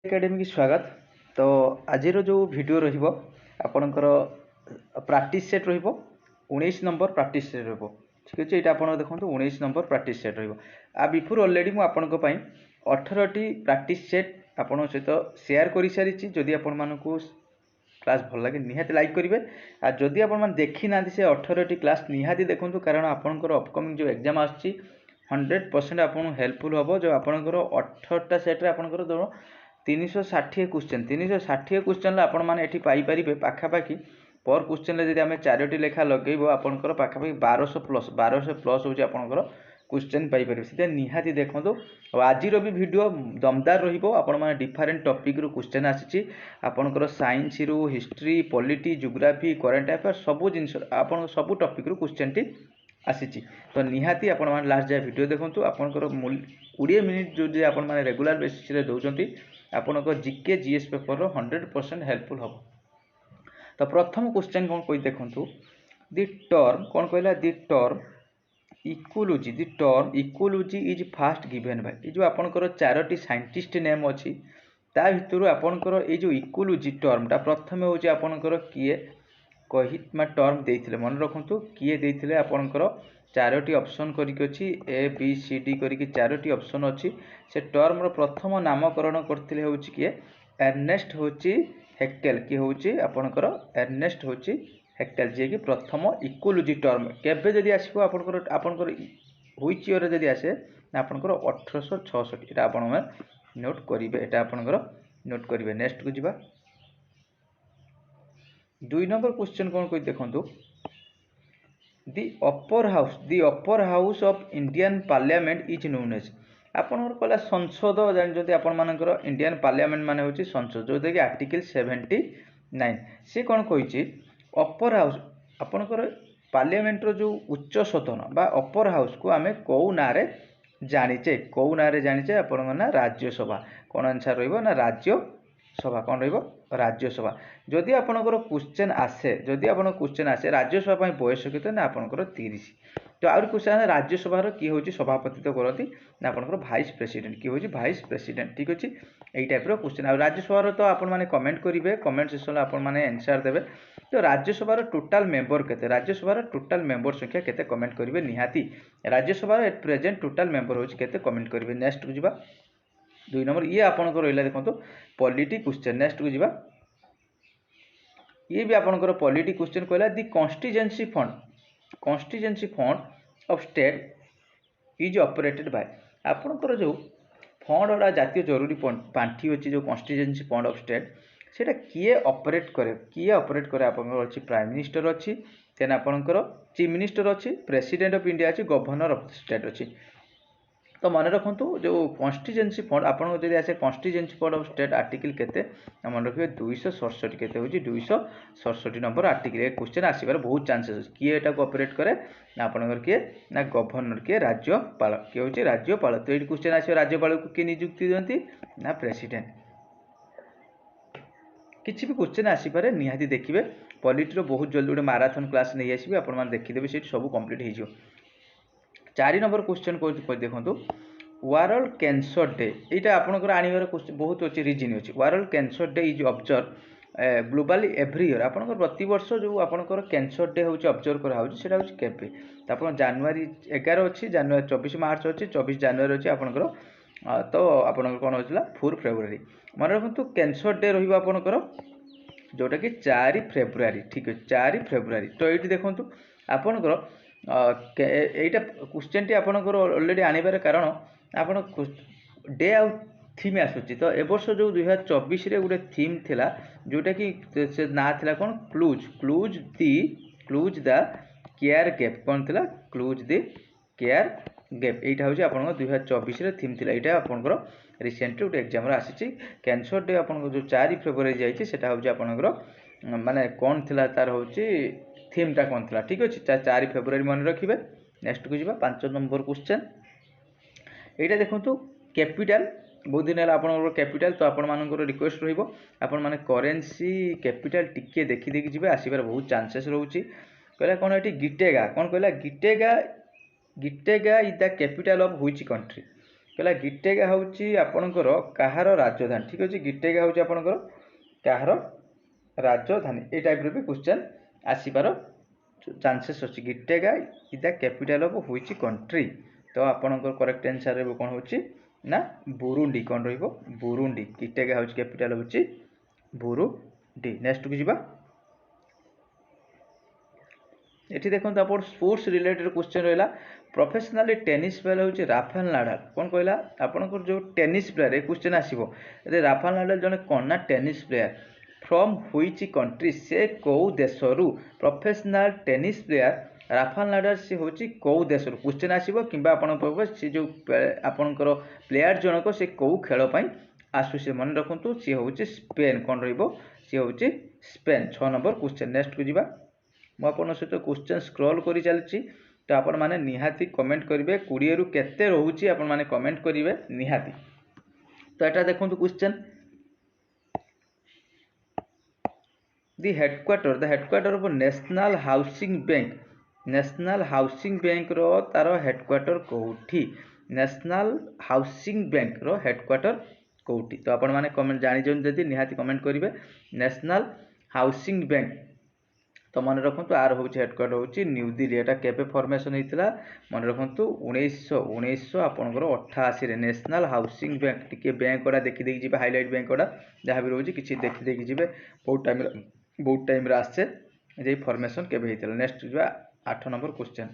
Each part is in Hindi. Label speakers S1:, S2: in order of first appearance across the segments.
S1: एकेडमी की स्वागत। तो आज जो वीडियो रहिबो आपनकर प्रैक्टिस सेट रहिबो 19 नंबर प्रैक्टिस सेट रहिबो। ठीक अछि, एटा आपण देखंतु 19 नंबर प्रैक्टिस सेट रहिबो। आ बिफोर ऑलरेडी मु आपनक पई 18 टी प्रैक्टिस सेट आपण सहित शेयर करि सारिछि। जदि आपण मानको क्लास भल लगे निहाती लाइक करिवे। आ जदि आपण मान देखि नांती से 18 टी क्लास निहाती देखंतु, कारण आपनकर अपकमिंग जो एग्जाम आछि 100% आपन हेल्पफुल हबो। जो आपनकर 18 टा सेट रे आपनकर 360 क्वेश्चन 360 क्वेश्चन आपण मैंने ये पाइपर पाखापाखि पर क्वेश्चन जब आम 4टी लेखा लगेब आपंकर पाखापाखि 1200 प्लस हो क्वेश्चन पाइपर से निहाती देखो। आज भी वीडियो दमदार रही डिफरेन्ट टॉपिक रु क्वेश्चन आसी आपंकर साइंस रु history polity geography current affair सबू जिन सब टॉपिक रु क्वेश्चन टी आसी। तो निहाती आपण मैंने लास्ट जाए वीडियो देखो। आपंकर 20 मिनिट जो आपण मैंने रेगुलर बेसिस रे दौरान आपनकर जीके जीएस पेपर 100% हेल्पफुल हम। तो प्रथम क्वेश्चन कौन कही देखु, दि टर्म कौन कहला, the term ecology is first given by. ये जो आपनकर 4टी साइंटिस्ट नेम अच्छी ता भितर आपनकर ये जो इकोलोजी टर्मटा प्रथम हूँ आपनकर किए कही टर्म देते मन रखु किए देते आपनकर 4टी ऑप्शन करके अच्छी ए बी सी डी करके 4टी ऑप्शन अच्छी। से टर्म प्रथम नामकरण करते हूँ किए एर्नेस्ट हूँ हेक्टेल किए हूँ आपनकर एर्नेस्ट हूँ हेक्टेल जी कि प्रथम इकोलोजी टर्म केबे जदि आसो आपनकर व्हिच ईयर जदि आसे आपनकर 1866 ये आपण नोट करेंगे। यहाँ आपनकर नोट करेंगे। नेक्स्ट को जीवा 2 नंबर क्वेश्चन कौन कही देखो, the upper house of Indian parliament is known as. आपनकर कहला संसद जानते आपण मानकर इंडियन पार्लियामेंट माने होची संसद जोटा कि आर्टिकल 79 से कौन कही अपर हाउस आपनकर पार्लियामेंट रो जो उच्च सदन बा अपर हाउस को आमे कौ ना रे जानिचे आपण ना राज्यसभा। कौन आंसर रहिबो ना राज्यसभा। कौन रहिबो राज्यसभा। जदि आपनकर क्वेश्चन आसे राज्यसभा बयस केते ना आपनकर 30। तो आउर क्वेश्चन राज्यसभा किए हूँ सभापतित्व करती ना आपनकर भाइस प्रेसिडेंट किए हूँ भाइस प्रेसिडेंट। ठीक अच्छे, यही टाइप क्वेश्चन। आ राज्यसभा तो आपण मैंने कमेंट करेंगे, कमेंट सेक्शन में आपण मैंने आंसर देवे। तो राज्यसभा टोटाल मेंबर केते, राज्यसभा टोटाल मेंबर संख्या केते कमेंट करेंगे निहाती। Rajya Sabha at present total member होची केते कमेंट करेंगे। नेक्स्ट को जीवा 2 नंबर ये आपनकर रहिला देखो पॉलिटी क्वेश्चन। नेक्स्ट को जीवा ये भी आपनकर पॉलिटी क्वेश्चन कहला, the constituency fund of state is operated by. आपनकर जो फंड वाला जातीय जरूरी पांठी अच्छी जो कॉन्स्टिट्यूएंसी फंड ऑफ स्टेट सेटा किए ऑपरेट करे आपनकर अच्छी प्राइम मिनिस्टर अच्छी, देन आपनकर चीफ मिनिस्टर अच्छी, प्रेसिडेंट ऑफ इंडिया अच्छी, गवर्नर ऑफ स्टेट अच्छी। तो मन रखु जो कॉन्स्टिट्यूएंसी फंड आपको जब आसे constituency fund of state article केते मन रखिए 267 केते होची 267 नंबर आर्टिकल। क्वेश्चन आसबार बहुत चांसेस अच्छे। किए एटा ऑपरेट करे ना आपनकर किए ना गवर्नर किए राज्यपाल किए होची राज्यपाल। तो ये क्वेश्चन आसो राज्यपाल को किए नियुक्ति दियंती ना प्रेसिडेंट। किसी भी क्वेश्चन आसीपारे निहाती देखिए। पॉलिटी बहुत जल्दी गोटे माराथन क्लास नहीं आसबे आपण मैंने देखिदेवे से सब कंप्लीट हो। 4 नंबर क्वेश्चन को देखो वर्ल्ड कैंसर डे। यहाँ आपंकर आनबार बहुत अच्छे रिजन अच्छी। World cancer day is observe globally every year. आपंकर प्रति वर्ष जो आपंकर कैंसर डे हूँ ऑब्जर्व कराऊँगा हूँ केवे तो आप जनवरी 11 अच्छी, जनवरी 24 मार्च अच्छी, 24 जनवरी अच्छी आपंकर। तो आपंकर कौन होता 4 फेब्रुआरी। मन रखु कैंसर डे रहा जोटा कि 4 फेब्रुआरी। ठीक है 4 फेब्रुआरी। तो ये देखूँ आपंकर एटा क्वेश्चन टी आपंकर ऑलरेडी आनबार कारण आप डे आउ थीम आसूची। तो ए वर्ष जो 2024 रे गोटे थीम थिला जोटा कि से ना थिला कौन क्लूज द केयर गैप। कौन थिला क्लूज द केयर गैप। यहाँ हूँ आप 2024 रे थीम थिला। यहाँ आपंकर रिसेंटली गोटे एग्जाम आसी कैंसर डे आप जो 4 फेब्रुआरी जाइए सेटा हूँ आपंकर माने कौन थिला तार हूँ थीमटा कौन थिला। ठीक अच्छे 4 फेब्रुआरी मन रखिए। नेक्स्ट को जीवा 5 नंबर क्वेश्चन। यहाँ देखो कैपिटल बहुत दिन है आपंकर कैपिटल। तो आपण मानकर रिक्वेस्ट रही करेन्सी कैपिटल टिके देखी देखी जी आसबार बहुत चांसेस रोचे। कहला कौन ये गिटेगा। कौन कहला Gitega is the capital of which country. कहला गिटेगा होची आपणकर काहार राजधानी ठीक अछि गिटेगा होची आपणकर काहार राजधानी ए टाइप रो भी क्वेश्चन आसीबार चांसेस अछि Gitega is the capital of which country तो आपणकर करेक्ट आंसर रे कोन होची ना बुरुंडी कोन रहइबो बुरुंडी गिटेगा होची कैपिटल होची बुरुंडी नेक्स्ट को जिबा एठी देखो आप स्पोर्ट्स रिलेटेड क्वेश्चन रहा प्रोफेशनली टेनिस प्लेयर हूँ राफेल नाडाल कौन कहला आपंकर जो टेनिस प्लेयर ये क्वेश्चन आसो राफेल नाडाल जन कौन ना tennis player from which country से कौ देशरू professional tennis player Rafael Nadal सी हूँ कौ देशरू क्वेश्चन आसो कि सी जो आपंकर प्लेयर जनक से कौ खेल आसू से मन रखु सी हूँ स्पेन कौन सी हूँ स्पेन 6 नंबर क्वेश्चन नेक्स्ट को जीवा मुझे सहित क्वेश्चन स्क्रॉल कर चलती तो आपण मैंने निहाती कमेंट करेंगे 20 रु केते रोचे आपण मैंने कमेंट करेंगे निहाती तो यहाँ देखो question the headquarter of national housing bank रो तार हेडक्वार्टर कोठी नेशनल हाउसिंग बैंक रो हेडक्वार्टर कोठी तो आपण मैंने कमेंट जानी जदि निहाती कमेंट करेंगे नेशनल हाउसिंग बैंक तो मन रखु आर हूँ हेडक्वार्टर हूँ न्यू दिल्ली यहाँ केवे फॉर्मेशन होता मन रखु 1988 national housing bank T bank गुड़ा देखी जी हाइलाइट बैंक गुड़ा जहाँ भी रोचे किसी देखी जी बहुत टाइम आसे जे फॉर्मेशन केवे होता नेक्स्ट जा 8 नंबर क्वेश्चन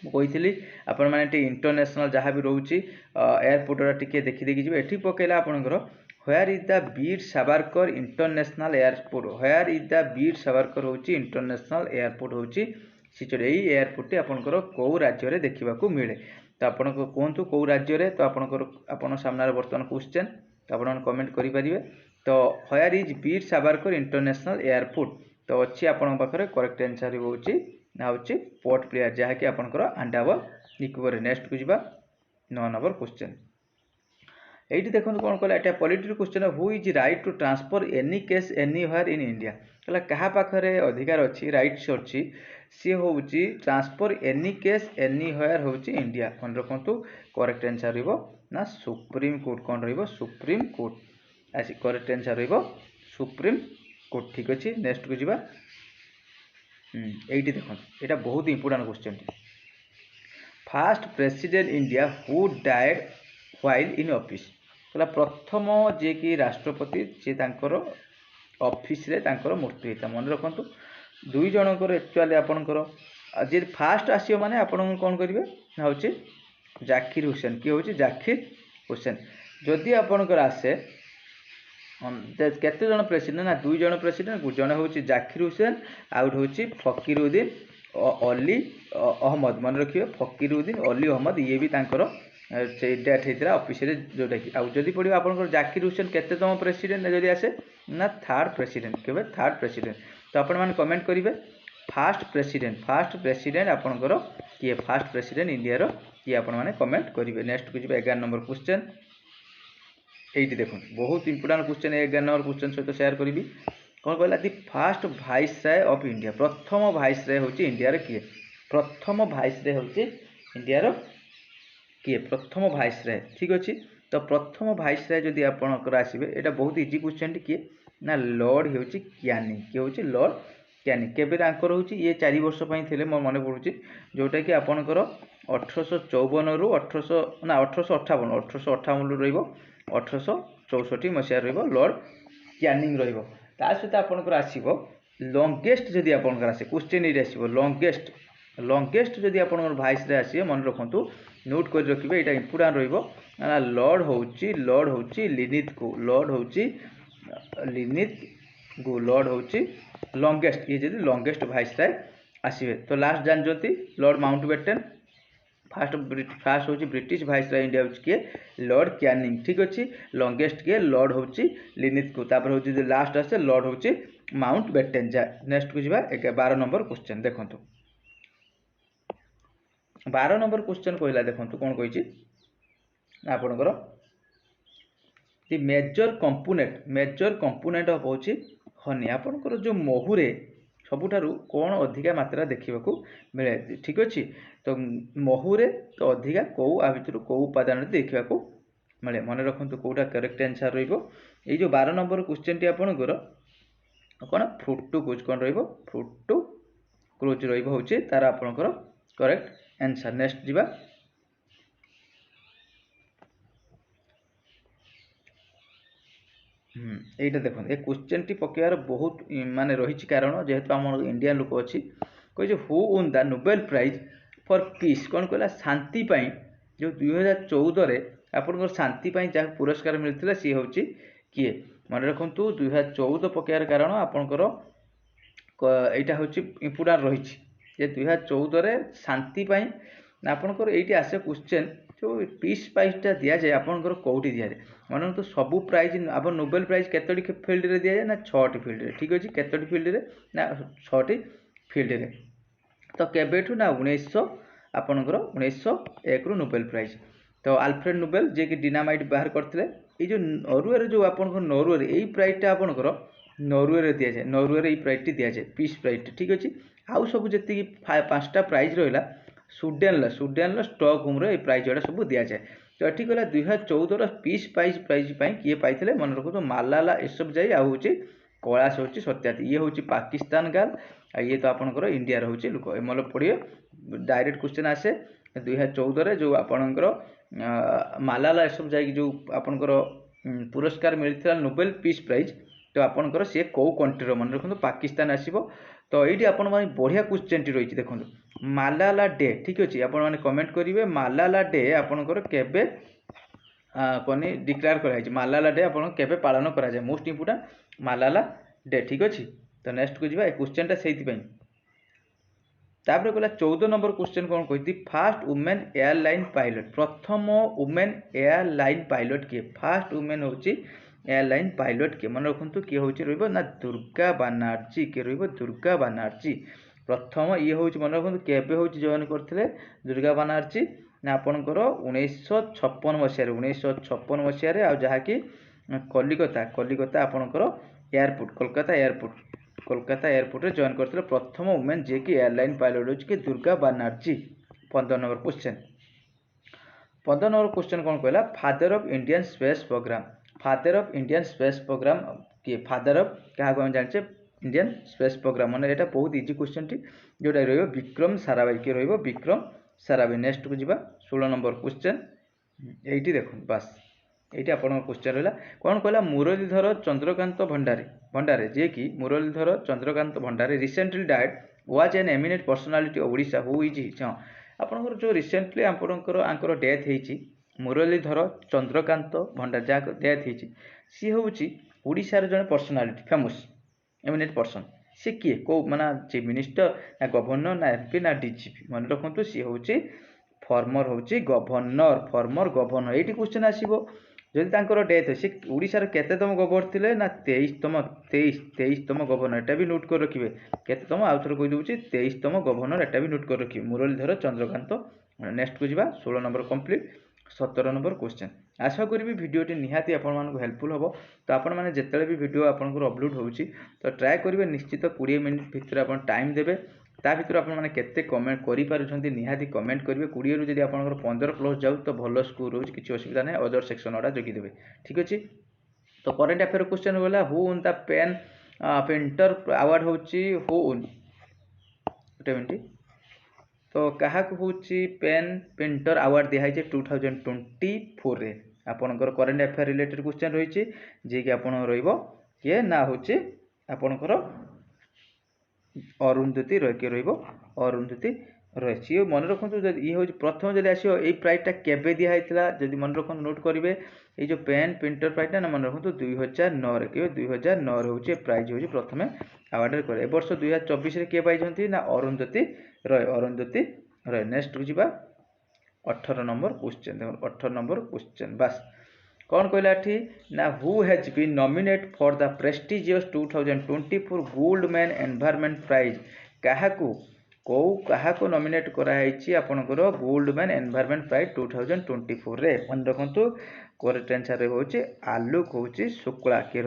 S1: मुझे आपण मैंने इंटरनेशनल जहाँ भी रोचे एयरपोर्ट टी देखी जी ये पकेला आपंकर Where is the Veer Savarkar International Airport? Where is the Veer Savarkar होची इंटरनेशनल एयरपोर्ट होची सिचुएटेड एई एयरपोर्ट टी आपनकर को राज्य रे देखिबा को मिले तो आपन को कोंतु को राज्य रे तो आपनकर आपन सामने वर्तमान क्वेश्चन तो आपन कमेंट करि परिबे तो Where is Veer Savarkar International Airport तो अछि आपन पाखरे करेक्ट आंसर होची ना होची पोर्ट प्लेयर जहा कि आपनकर अंडमान निकोबर नेक्स्ट को जिबा 9 नंबर क्वेश्चन एटी देखो कौन कहला एटा political question who is right to transfer any case anywhere in India कहला कहा पाखरे अधिकार अछि राइट्स अछि सी होउची ट्रांसफर एनी केस एनीवेयर होउची इंडिया कोन रखंतु करेक्ट आंसर रहइबो ना सुप्रीम कोर्ट कोन रहइबो सुप्रीम कोर्ट आसी करेक्ट आंसर रहइबो सुप्रीम कोर्ट ठीक अछि नेक्स्ट को जिबा एटी देखो एटा बहुत important question first president India who died while in office कहला प्रथम जे कि राष्ट्रपति से तांकर ऑफिस रे तांकर मृत्यु होता मन रखंतु दुई जनकर एक्चुअली आपनकर जे फास्ट आसियो माने आपन कोन करिवे ना होची जाकिर हुसैन की होची जाकिर हुसैन जदि आपनकर आसे केते जन प्रेसिडेंट ना दुई जन प्रेसिडेंट जने होची जाकिर हुसैन आउट होची फकीरुद्दीन अली अहमद मन रखियो फकीरुद्दीन अली अहमद ये भी तांकर से डेथ होता ऑफिस जोटा कि आदि पड़ो आप जाकिर हुसैन केतेतम प्रेसिडेंट जदि आसे ना थर्ड प्रेसिडेंट केवल थर्ड प्रेसिडेंट तो आपण मैंने कमेंट करेंगे फास्ट प्रेसिडेंट आपंकर किए फास्ट प्रेसिडेंट इंडिया रो किए आपण मैंने कमेंट करेंगे नेक्स्ट को जी 11 नंबर क्वेश्चन ये देखो बहुत इंपोर्टेंट क्वेश्चन 11 नंबर क्वेश्चन सहित शेयर करी कौन कहला दि फास्ट भाइसराय ऑफ इंडिया प्रथम भाइसराय होची इंडिया रे किए प्रथम भाइसराय होची इंडिया रो किए प्रथम भाइसराय ठीक अच्छे तो प्रथम भाइसराय जदि आपणकर आसबे यहाँ बहुत इजी क्वेश्चन किए ना लॉर्ड होची क्यानिंग किए होची लॉर्ड क्यानिंग केबे तांकर होची ये 4 वर्ष पई थिले मोर मने पडुची जोटा कि आपणकर 1854 रु 1858 रु रहइबो 1864 मसिया रहइबो लॉर्ड क्यानिंग रहइबो ता सहित आपणकर आसीबो लॉन्गेस्ट जदि आपणकर आसे क्वेश्चन ये आसीबो लॉन्गेस्ट जदि आपणकर भाइसराय आसीबे मन रखंतु नोट कर रखिए यहाँ इंपोर्टेंट रहा लॉर्ड होची लिनिथ को लॉर्ड होची लॉन्गेस्ट ये जदि लॉन्गेस्ट भाइसराय आसबे तो लास्ट जानते लॉर्ड माउंटबेटन फास्ट होची ब्रिटिश भाइसराय इंडिया होची किए लॉर्ड क्यानिंग ठीक अच्छे लॉन्गेस्ट किए लॉर्ड होची लिनिथ को तापर होची लास्ट आसे लॉर्ड होची माउंटबेटन जा नेक्स्ट को जिबा 12 नंबर क्वेश्चन देखंतु 12 नंबर क्वेश्चन कहला देखो कौन कही आपणकर मेजर कंपोनेंट ऑफ होची हनी आपणकर जो महुरे ସବୁଠାରୁ କ'ଣ ଅଧିକା ମାତ୍ରା ଦେଖିବାକୁ ମିଳେ ଠିକ୍ ଅଛି। ତ ମହୁରେ ତ ଅଧିକା କେଉଁ ଆ ଭିତରୁ କେଉଁ ଉପାଦାନଟି ଦେଖିବାକୁ ମିଳେ ମନେ ରଖନ୍ତୁ କେଉଁଟା କରେକ୍ଟ ଆନ୍ସର୍ ରହିବ। ଏଇ ଯେଉଁ 12 ନମ୍ବର କ୍ୱେଶ୍ଚନଟି ଆପଣଙ୍କର କ'ଣ ଫ୍ରୁକ୍ଟୋଜ୍ କ'ଣ ରହିବ ଫ୍ରୁକ୍ଟୋଜ୍ ରହିବ ହେଉଛି ତାର ଆପଣଙ୍କର କରେକ୍ଟ ଆନ୍ସର୍। ନେକ୍ସଟ ଯିବା এইটা দেখুন এই কোশ্চেনটি পকাইবার বহুত মানে রয়েছে কারণ যেহেতু আমার ইন্ডিয়ান লোক অছি কইছে who won the Nobel prize for piece কোন কইলা শান্তি পাই যে 2014 রে আপনার শান্তি পাই যা পুরস্কার মিলিଥିଲା সি হচ্ছে কিয়ে মনে রাখন্তু 2014 পকাইবার কারণ আপনার এইটা হচ্ছে ইম্পর্টান্ট রয়েছে যে 2014 রে শান্তি পাই আপনার এইটি আসে কোশ্চেন जो पीस प्राइजटा दि जाए आपंकर कौटी दि जाए मन तो सबू प्राइज आप नोबेल प्राइज केतोटी फिल्ड रे दि जाए ना 6टी फिल्ड रे ठीक अच्छे केतोटी फिल्ड रे ना 6टी फिल्ड रे तो केबेठू ना 1900 आपंकर 1901 रु नोबेल प्राइज तो आल्फ्रेड नोबेल जे कि डिनामाइट बाहर करते ये जो नॉर्वे जो आप नॉर्वे यही प्राइजटा आपंकर नॉर्वे दि जाए नॉर्वे यही प्राइजटी दि जाए पीस प्राइज ठीक अच्छे आउ सब जी 5टा प्राइज रहा स्वीडेन स्टॉकहोम रे प्राइज गुड़ा सब दि जाए तो ये गला 2014 पीस प्राइज किए पाई मन रखो तो मालाला एसब जाए आउ कैलाश हूँ सत्यार्थी ये हूँ पाकिस्तान गाल ये तो आपंकर इंडिया रोचे लोक एमल पढ़िए डायरेक्ट क्वेश्चन आसे 2014 जो आपंकर मालाला एसब जाए जो आपंकर पुरस्कार मिलता नोबेल पीस प्राइज तो आपंकर सी कौ कंट्री मन रखो पाकिस्तान आसो तो ये आपण मैंने बढ़िया क्वेश्चन टी रही देखो मालाला डे ठीक अच्छे आपण मैंने कमेंट करेंगे मालाला डे आपंकर केबे कौन डिक्लेयर कराई मालाला डे आप केबे पालन करा जाए मोस्ट इंपोर्टेंट मालाला डे ठीक अच्छे। तो नेक्स्ट को जीवा क्वेश्चन टा से गला 14 नंबर क्वेश्चन कौन कही फास्ट वुमेन एयरलाइन पायलट प्रथम वुमेन एयरलाइन पायलट किए फास्ट वुमेन हूँ एयरलाइन पायलट किए मन रखु किए हूँ रहा दुर्गा बानार्जी किए दुर्गा बानार्जी प्रथम ये हूँ मन रखु केबे हूँ जॉइन करते दुर्गा बानार्जी ना आपणकर 1956 मसीह 1956 मसीह आ जहाँकि कलिकता आपणकर एयरपोर्ट कोलकाता एयरपोर्ट जॉइन करते प्रथम वुमेन जे कि एयरलाइन पायलट हो कि दुर्गा बानार्जी। 15 नंबर क्वेश्चन कौन कहला father of Indian space program किए फादर ऑफ क्या जानते इंडियन स्पेस प्रोग्राम मैंने यहाँ बहुत इजी क्वेश्चन टी जोटा विक्रम साराभाई किए विक्रम साराभाई। नेक्स्ट को जीवा 16 नंबर क्वेश्चन ये देखो बास ये आप क्वेश्चन रहा कौन कहला मुरलीधर चंद्रकांत भंडारे जे कि मुरलीधर चंद्रकांत भंडारे recently died was an eminent personality of Odisha who is हाँ आपंकर जो रिसेंटली आपंकर डेथ होती मुरलीधर चंद्रकांत भंडारे जहाँ डेथ होती सी हूँ ओडिशार जड़े पर्सनालिटी फेमस एमिनेंट पर्सन सी किए कौ माना चीफ मिनिस्टर ना गवर्नर ना एमपी ना डीजीपी मन रखु सी हूँ फॉर्मर हूँ गवर्नर ये क्वेश्चन आसो जदि डेथ सी ओडिशार केतेतम गवर्नर थे ना 23तम गवर्नर एटा भी नोट कर रखिए केतेतम आउ थे कहीदे 23तम गवर्नर एटा भी नोट कर रखिए मुरलीधर चंद्रकांत। नेक्स्ट को जीवा 16 नंबर कंप्लीट। 17 नंबर क्वेश्चन आशा करी भिडियोटी निहाती आपण हेल्पफुल हम तो आपण मैंने जिते भी भिडियो आपंकर अपलोड होची तो ट्राए करेंगे निश्चित 20 मिनट भितर आप टाइम देवे ता भर आपने केते कमेंट करें निहाती कमेंट करेंगे 20 रु जब आप 15 प्लस जाऊ तो भल स्कोर हो किसी असुविधा ना अदर सेक्शन गुड़ा जगिदेवे ठीक अच्छे। तो करेन्ट अफेयर क्वेश्चन गला who won the pen Pinter award हूँ हु ओन गोटे मिनट तो क्या हूँ पेन पेंटर अवार्ड दिखाई 2024 रे आपणकर करेन्ट अफेयर रिलेटेड क्वेश्चन रही जी कि आप किए ना हूँ आपणकर अरुंधति किए अरुंधति रही मन रखु ये हूँ प्रथम जब आसो ये प्राइजटा केबे दिखाई जब मन रखु नोट करेंगे ये जो पेन पेंटर प्राइजटा ना मन रखु 2009 कि 2009 हूँ प्राइज हूँ प्रथम अवार्ड कर वर्ष 2024 किए पाई ना अरुंधति रॉय। नेक्स्ट को जीवा 18 नंबर क्वेश्चन 18 नंबर क्वेश्चन बास कौन कहला एठी ना who has been nominate for the prestigious 2024 Goldman environment prize क्या नॉमिनेट कराई आपंकर गोल्डमैन एनवायरनमेंट प्राइज 2024 रे मन रखु करेक्ट आंसर होची आलोक होची शुक्ला किए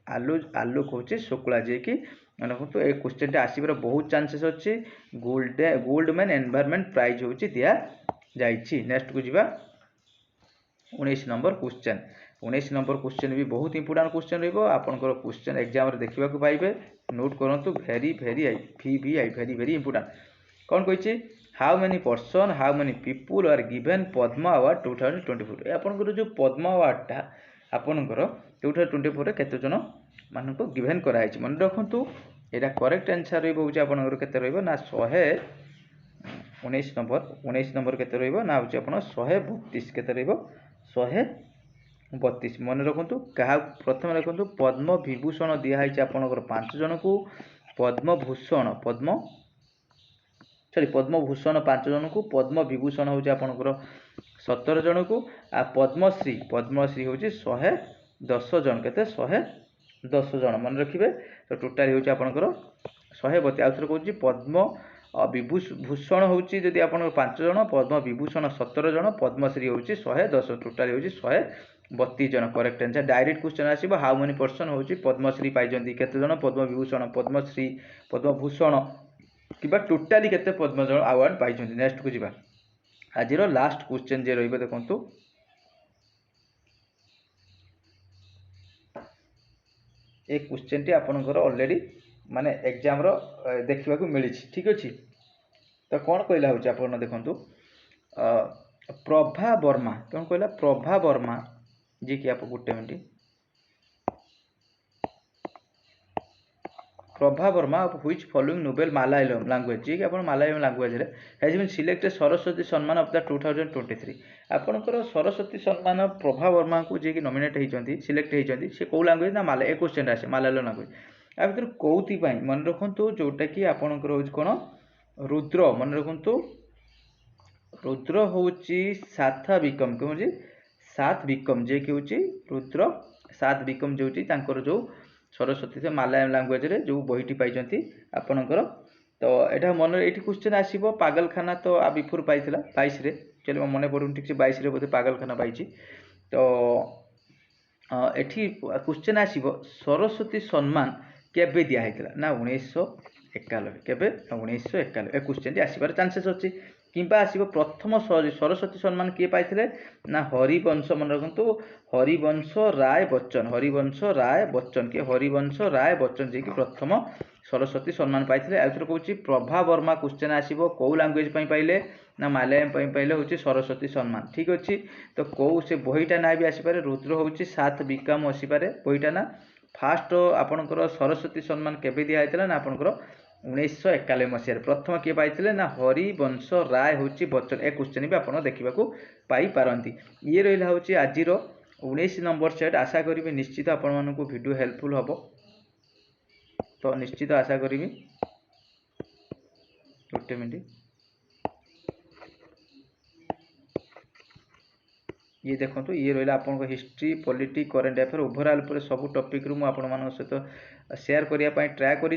S1: आलोक हूँ शुक्ला जे कि मन रखु ए क्वेश्चन आसवर बहुत चांसेस अच्छी गोल्डमैन एनवायरनमेंट प्राइज हूँ दि जाइए। नेक्स्ट को जीवा 19 नंबर क्वेश्चन। 19 नंबर क्वेश्चन भी बहुत इंपोर्टेंट क्वेश्चन रहा क्वेश्चन एग्जाम देखा पाइबे नोट करूँ very very very very important. कौन कही how many person how many people are given Padma award 2024 आपंकर जो पद्मा अवार्डटा आपंकर 2024 केते जन मानक गिवेन कराई मन रखु यहाँ करेक्ट आंसर रोचे आपंकर केते रहिबो ना 19 नंबर केते रहिबो ना होची आपण 132 केते रहिबो 132 मन रखु क्या प्रथम रखु पद्म विभूषण दिखाई आपंकर 5 जन को पद्मभूषण पद्मभूषण 5 जन को पद्म विभूषण हूँ आपंकर 17 जन को आ पद्मश्री हूँ 110 जन के 110 जन मन रखिए। तो टोटाल हूँ आपंकर 132 आउथर कहूँ पद्म विभूषण हूँ जदि आप 5 जन पद्म विभूषण 17 जन पद्मश्री हूँ 110 टोटाल हूँ 132 जन करेक्ट आंसर। डायरेक्ट क्वेश्चन आसो हाउ मेनी पर्सन हूँ पद्मश्री पाई केते जन पद्म विभूषण पद्मश्री पद्मभूषण कि टोटाली केते पद्म अवार्ड पाई। नेक्स्ट को जीवा आज लास्ट क्वेश्चन जे रहिबे देखंतु ए क्वेश्चन टी आपनकर ऑलरेडी माने एग्जाम रो देखिबा को मिली ठीक अछि। तो कौन कहला होची आपन देखंतु प्रभा वर्मा कौन कहला प्रभा वर्मा जे कि आप गुटे मिनिट Prabha Varma of which following novel Malayalam language जी आप मलयालम लैंग्वेज रे has been selected Saraswati Samman of the 2023 आपनकर सरस्वती सम्मान प्रभा वर्मा को जे कि नॉमिनेट होइचंती सिलेक्ट होइचंती से को लैंग्वेज ना मलय ए क्वेश्चन आसे मलयालम लैंग्वेज आ भीतर कोउथि पई मन रखंतु जोटा कि आपनकर होच कोन रुद्र मन रखंतु रुद्र होची साथा विक्रम कहूँ सात विक्रम जे कि होची रुद्र सात विक्रम जो तांकर जो सरस्वती से मलयालम लैंग्वेज रे जो बहीटी पाइछंती आपनकर। तो एटा मन ये क्वेश्चन आसीबो पागलखाना तो आ बिफोर पाइथिला 22 रे चलो मन पड़ुन ठीक से 22 रे बोधे पागलखाना पाइछि। तो एठी क्वेश्चन आसीबो सरस्वती सम्मान केबे दिया हैतिला ना 1991 केबे 1991 ए क्वेश्चन टी आसीबार चांसेस अछि किंबा आसीबो प्रथम सरस्वती सम्मान किए पाइथिले ना हरिवंश मन रखंतु हरिवंश राय बच्चन के हरिवंश राय बच्चन जे कि प्रथम सरस्वती सम्मान पाइथिले। आउथर कहूची प्रभा वर्मा क्वेश्चन आसीबो को लैंग्वेज पई पाइले ना मलयालम पई पाइले होची सरस्वती सम्मान ठीक अछि। तो को से बहीटा ना भी आसी पारे रुद्र होची सात विक्रम आसी पारे बहीटा ना फास्ट आपनकर सरस्वती सम्मान केबे दिया हैतला ना आपनकर 1991 मसीह प्रथम किए पाइथिले ना हरिवंश राय होची बच्चन ए क्वेश्चन भी आपन देखिबा को पाई पारंती। ये रहिला होची आजिरो 19 नंबर सेट आशा करी निश्चित आपण मानक वीडियो हेल्पफुल हबो। तो निश्चित आशा करी गोटे मिनट ये देखो ये रहा आपन history polity current affair overall पर सब टॉपिक रु आपण सहित शेयर करने ट्राए करी।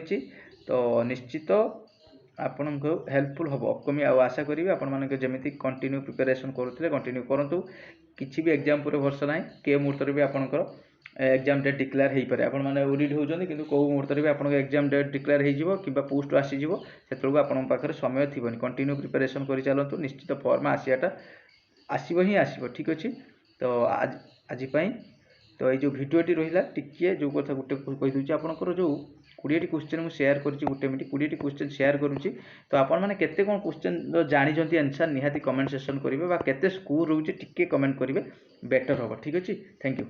S1: तो निश्चित आपण को हेल्पफुल हम अपकमिंग आशा करी आपण मानक जमी कंटिन्यू प्रिपरेशन करुले कंटिन्यू करूँ किसी भी एग्जाम पर भरसा ना के मुहूर्त भी आपंकर एग्जाम डेट डिक्लेयर हो पारे आपण मैंने ओडिट होती कि कौ मुहूर्त भी आप एग्जाम डेट डिक्लेयर हो कि पोस्ट आसीज से आपण पाखे समय थी कंटिन्यू प्रिपरेशन कर चलतु निश्चित फॉर्म आसाटा आसब ही आसब ठीक अच्छे। तो आज तो ये भिडियोटी रहा टिके जो कथा गोटे कहीदे आपंकर जो 20 क्वेश्चन मुझे शेयर करुँची गोटे मिनट 20 क्वेश्चन शेयर करुँची। तो आपण मैंने केते कौन क्वेश्चन जानी आंसर निहाती कमेंट सेक्शन करेंगे केते स्कोर रोचे टिके कमेंट करेंगे बेटर हम ठीक अच्छे। Thank you.